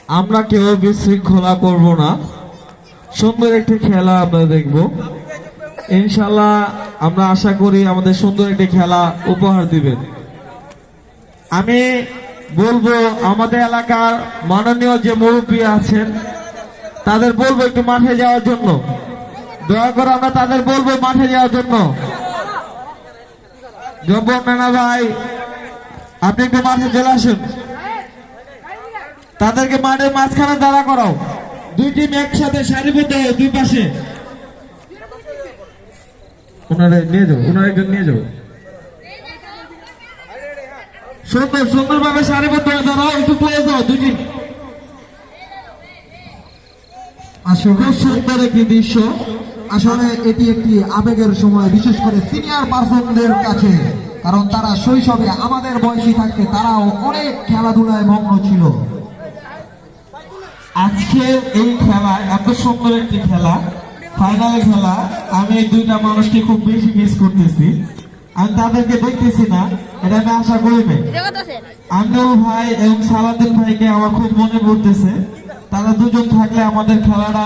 আমরা কেউ বিশৃঙ্খলা করব না, সুন্দর একটি খেলা আমরা দেখব ইনশাল্লাহ। আমরা আশা করি আমাদের সুন্দর একটি খেলা উপহার দিবেন। আমি বলবো আমাদের এলাকার মাননীয় যে মুরব্বী আছেন তাদের বলবো একটু মাঠে যাওয়ার জন্য। দয়া করে আমরা তাদের বলবো মাঠে যাওয়ার জন্য। জব্বর নানা ভাই, আপনি একটু মাঠে চলে আসুন। তাদেরকে মাঠের মাঝখানে দাঁড়া করাও। দুই টিম একসাথে সারিবদ্ধ হয়ে দুই পাশে। ওনারা নিয়ে যাও, ওনারা একজন নিয়ে যাও। সুন্দরভাবে সারিবদ্ধ হয়ে দাঁড়াও, একটু ক্লোজ দাও দুই টিম। আসলে খুব সুন্দর একটি দৃশ্য। আসলে এটি একটি আবেগের সময়, বিশেষ করে সিনিয়র পার্সনদের কাছে, কারণ তারা শৈশবে আমাদের বয়সী থাকতে তারাও অনেক খেলাধুলায় মগ্ন ছিল। আজকে এই খেলা এত সুন্দর একটি খেলা, ফাইনাল খেলা, আমি এই দুইটা মানুষকে খুব বেশি মিস করতেছি। আমি তাদেরকে দেখতেছি না, এটা আমি আশা করি নাই। আন্দুল ভাই এবং সালাদিন ভাইকে আমার খুব মনে পড়তেছে। তারা দুজন থাকলে আমাদের খেলাটা